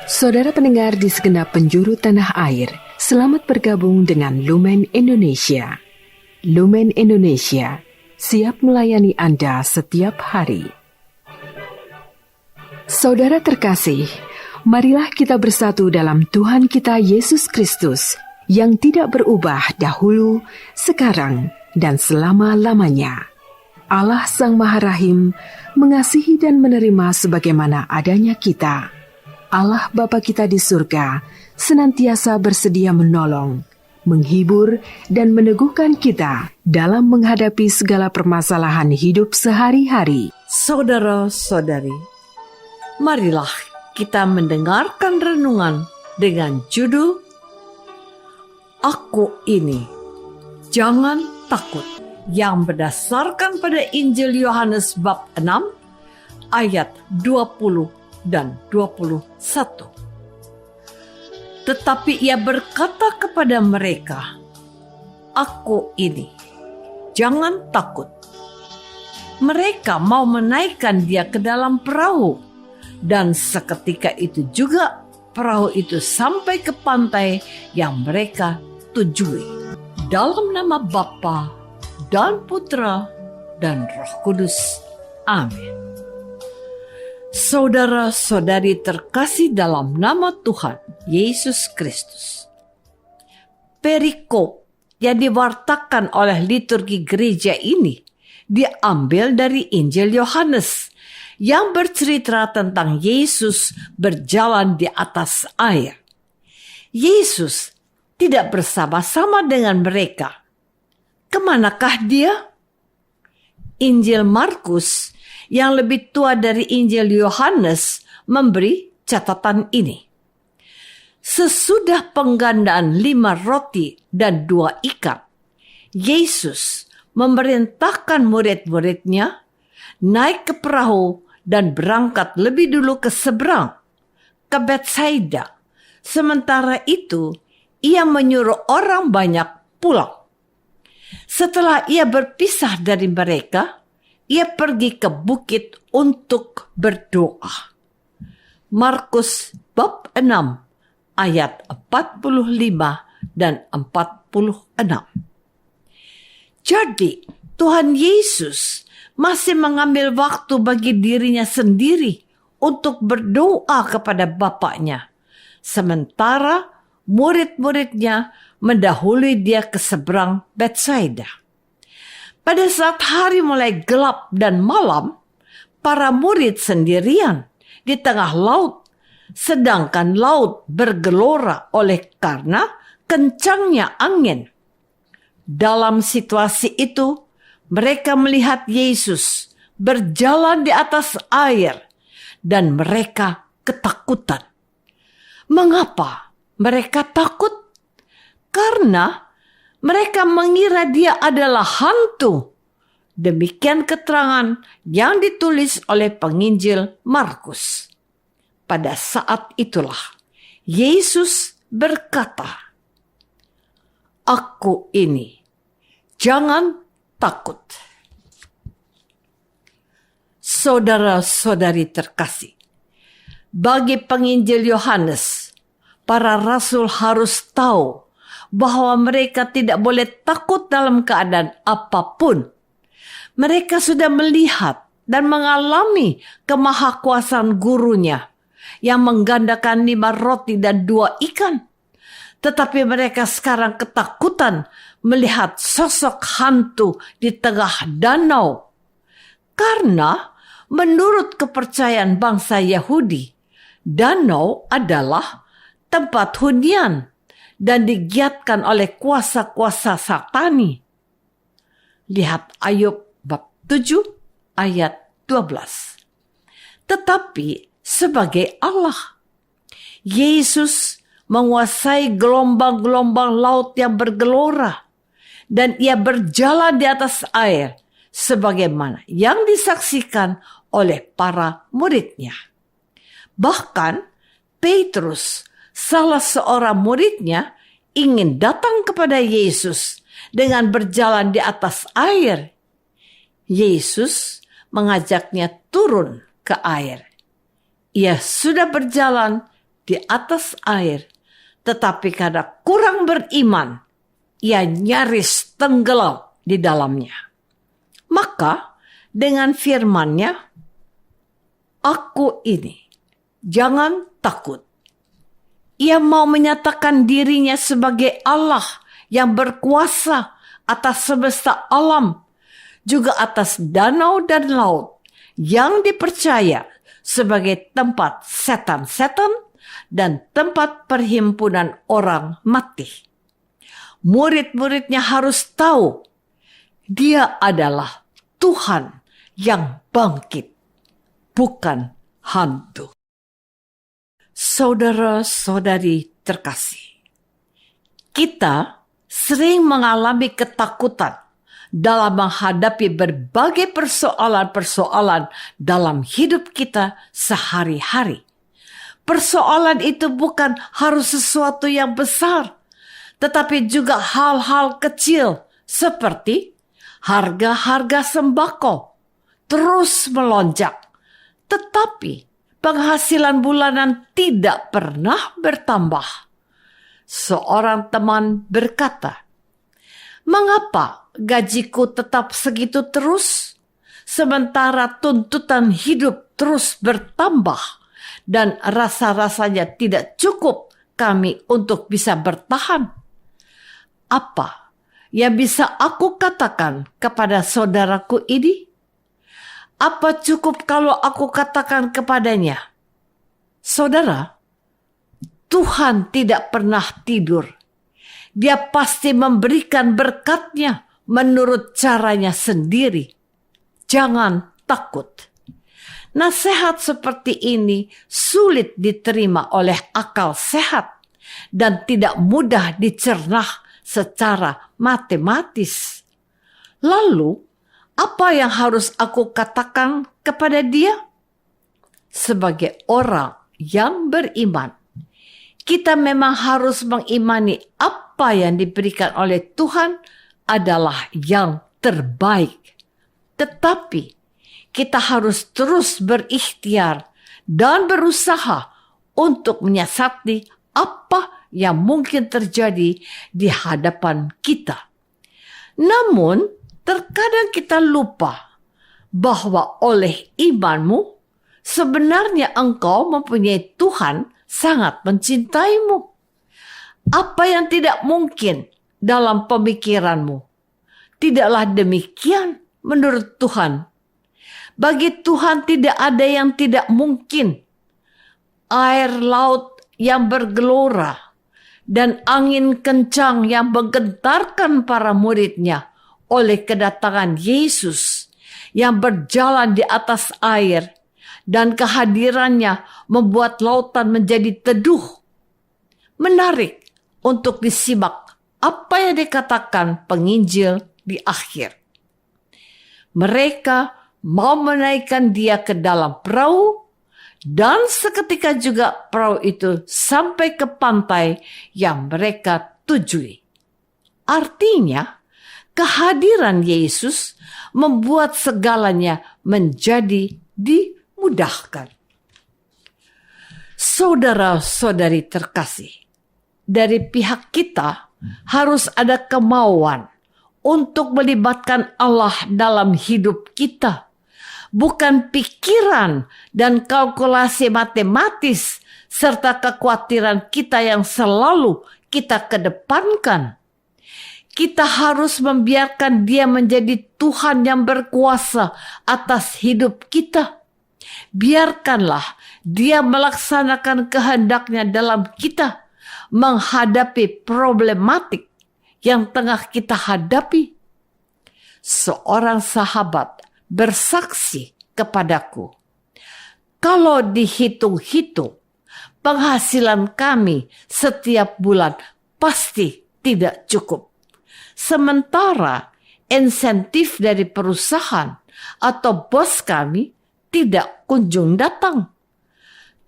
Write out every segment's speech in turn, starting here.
Saudara pendengar di segenap penjuru tanah air, selamat bergabung dengan Lumen Indonesia. Lumen Indonesia siap melayani Anda setiap hari. Saudara terkasih, marilah kita bersatu dalam Tuhan kita Yesus Kristus yang tidak berubah dahulu, sekarang, dan selama-lamanya. Allah Sang Maha Rahim mengasihi dan menerima sebagaimana adanya kita. Allah Bapa kita di surga senantiasa bersedia menolong, menghibur, dan meneguhkan kita dalam menghadapi segala permasalahan hidup sehari-hari. Saudara-saudari, marilah kita mendengarkan renungan dengan judul Aku Ini, Jangan Takut, yang berdasarkan pada Injil Yohanes bab 6 ayat 20 dan 21. Tetapi ia berkata kepada mereka, Aku ini, jangan takut. Mereka mau menaikkan dia ke dalam perahu, dan seketika itu juga perahu itu sampai ke pantai yang mereka tujui. Dalam nama Bapa dan Putra dan Roh Kudus. Amin. Saudara-saudari terkasih dalam nama Tuhan Yesus Kristus, perikop yang diwartakan oleh liturgi gereja ini diambil dari Injil Yohanes yang bercerita tentang Yesus berjalan di atas air. Yesus tidak bersama-sama dengan mereka. Kemanakah dia? Injil Markus yang lebih tua dari Injil Yohanes memberi catatan ini. Sesudah penggandaan 5 roti dan 2 ikan, Yesus memerintahkan murid-muridnya naik ke perahu dan berangkat lebih dulu ke seberang, ke Betsaida. Sementara itu, ia menyuruh orang banyak pulang. Setelah ia berpisah dari mereka, ia pergi ke bukit untuk berdoa. Markus bab 6 ayat 45 dan 46. Jadi, Tuhan Yesus masih mengambil waktu bagi dirinya sendiri untuk berdoa kepada Bapaknya, sementara murid-muridnya mendahului dia ke seberang Betsaida. Pada saat hari mulai gelap dan malam, para murid sendirian di tengah laut, sedangkan laut bergelora oleh karena kencangnya angin. Dalam situasi itu, mereka melihat Yesus berjalan di atas air dan mereka ketakutan. Mengapa mereka takut? Karena mereka mengira dia adalah hantu. Demikian keterangan yang ditulis oleh penginjil Markus. Pada saat itulah Yesus berkata, Aku ini, jangan takut. Saudara-saudari terkasih, bagi penginjil Yohanes, para rasul harus tahu bahwa mereka tidak boleh takut dalam keadaan apapun. Mereka sudah melihat dan mengalami kemahakuasaan gurunya yang menggandakan 5 roti dan 2 ikan. Tetapi mereka sekarang ketakutan melihat sosok hantu di tengah danau. Karena menurut kepercayaan bangsa Yahudi, danau adalah tempat hunian dan digiatkan oleh kuasa-kuasa satani. Lihat Ayub bab 7 ayat 12. Tetapi sebagai Allah, Yesus menguasai gelombang-gelombang laut yang bergelora, dan ia berjalan di atas air sebagaimana yang disaksikan oleh para muridnya. Bahkan Petrus, salah seorang muridnya, ingin datang kepada Yesus dengan berjalan di atas air. Yesus mengajaknya turun ke air. Ia sudah berjalan di atas air, tetapi karena kurang beriman, ia nyaris tenggelam di dalamnya. Maka dengan firman-Nya, "Aku ini, jangan takut." Ia mau menyatakan dirinya sebagai Allah yang berkuasa atas semesta alam, juga atas danau dan laut, yang dipercaya sebagai tempat setan-setan dan tempat perhimpunan orang mati. Murid-muridnya harus tahu Dia adalah Tuhan yang bangkit, bukan hantu. Saudara-saudari terkasih, kita sering mengalami ketakutan dalam menghadapi berbagai persoalan-persoalan dalam hidup kita sehari-hari. Persoalan itu bukan harus sesuatu yang besar, tetapi juga hal-hal kecil seperti harga-harga sembako terus melonjak, tetapi penghasilan bulanan tidak pernah bertambah. Seorang teman berkata, "Mengapa gajiku tetap segitu terus, sementara tuntutan hidup terus bertambah dan rasa-rasanya tidak cukup kami untuk bisa bertahan?" Apa yang bisa aku katakan kepada saudaraku ini? Apa cukup kalau aku katakan kepadanya, "Saudara, Tuhan tidak pernah tidur. Dia pasti memberikan berkat-Nya menurut caranya sendiri. Jangan takut." Nasihat seperti ini sulit diterima oleh akal sehat dan tidak mudah dicerna secara matematis. Lalu, apa yang harus aku katakan kepada dia? Sebagai orang yang beriman, kita memang harus mengimani apa yang diberikan oleh Tuhan adalah yang terbaik. Tetapi kita harus terus berikhtiar dan berusaha untuk menyiasati apa yang mungkin terjadi di hadapan kita. Namun, terkadang kita lupa bahwa oleh imanmu, sebenarnya engkau mempunyai Tuhan sangat mencintaimu. Apa yang tidak mungkin dalam pemikiranmu, tidaklah demikian menurut Tuhan. Bagi Tuhan tidak ada yang tidak mungkin. Air laut yang bergelora dan angin kencang yang menggentarkan para murid-Nya oleh kedatangan Yesus yang berjalan di atas air, dan kehadirannya membuat lautan menjadi teduh. Menarik untuk disimak apa yang dikatakan penginjil di akhir. Mereka mau menaikkan Dia ke dalam perahu, dan seketika juga perahu itu sampai ke pantai yang mereka tujui. Artinya, kehadiran Yesus membuat segalanya menjadi dimudahkan. Saudara-saudari terkasih, dari pihak kita harus ada kemauan untuk melibatkan Allah dalam hidup kita. Bukan pikiran dan kalkulasi matematis serta kekhawatiran kita yang selalu kita kedepankan. Kita harus membiarkan Dia menjadi Tuhan yang berkuasa atas hidup kita. Biarkanlah Dia melaksanakan kehendak-Nya dalam kita, menghadapi problematik yang tengah kita hadapi. Seorang sahabat bersaksi kepadaku, "Kalau dihitung-hitung, penghasilan kami setiap bulan pasti tidak cukup. Sementara insentif dari perusahaan atau bos kami tidak kunjung datang.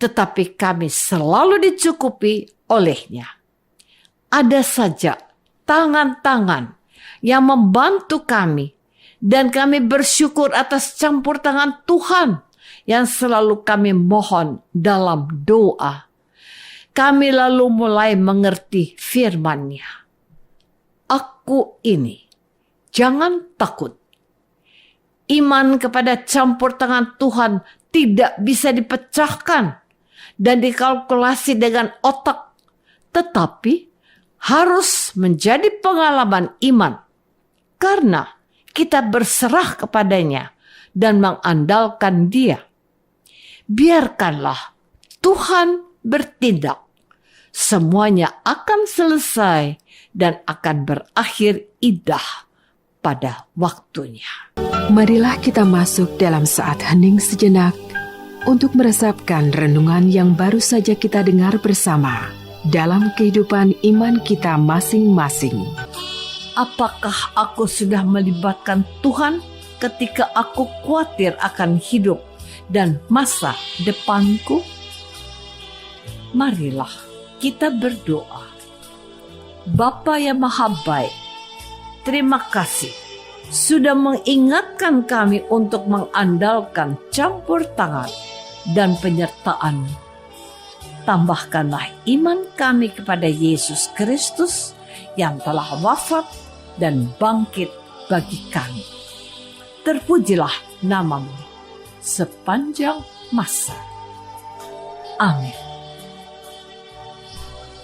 Tetapi kami selalu dicukupi olehnya. Ada saja tangan-tangan yang membantu kami, dan kami bersyukur atas campur tangan Tuhan yang selalu kami mohon dalam doa. kami lalu mulai mengerti firman-Nya. Aku ini, jangan takut. Iman kepada campur tangan Tuhan tidak bisa dipecahkan dan dikalkulasi dengan otak, tetapi harus menjadi pengalaman iman karena kita berserah kepadanya dan mengandalkan Dia. Biarkanlah Tuhan bertindak. Semuanya akan selesai dan akan berakhir indah pada waktunya. Marilah kita masuk dalam saat hening sejenak untuk meresapkan renungan yang baru saja kita dengar bersama dalam kehidupan iman kita masing-masing. Apakah aku sudah melibatkan Tuhan ketika aku khawatir akan hidup dan masa depanku? Marilah kita berdoa. Bapa yang Maha Baik, terima kasih sudah mengingatkan kami untuk mengandalkan campur tangan dan penyertaan. Tambahkanlah iman kami kepada Yesus Kristus yang telah wafat dan bangkit bagi kami. Terpujilah nama-Mu sepanjang masa. Amin.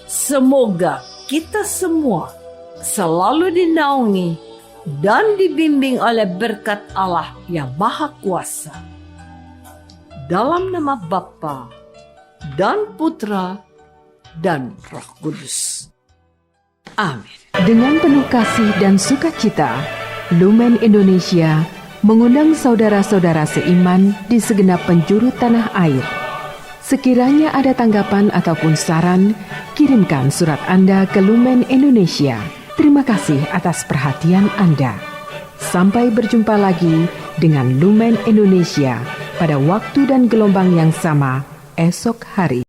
Semoga kita semua selalu dinaungi dan dibimbing oleh berkat Allah yang Maha Kuasa. Dalam nama Bapa dan Putra dan Roh Kudus. Amin. Dengan penuh kasih dan sukacita, Lumen Indonesia mengundang saudara-saudara seiman di segenap penjuru tanah air. Sekiranya ada tanggapan ataupun saran, kirimkan surat Anda ke Lumen Indonesia. Terima kasih atas perhatian Anda. Sampai berjumpa lagi dengan Lumen Indonesia pada waktu dan gelombang yang sama esok hari.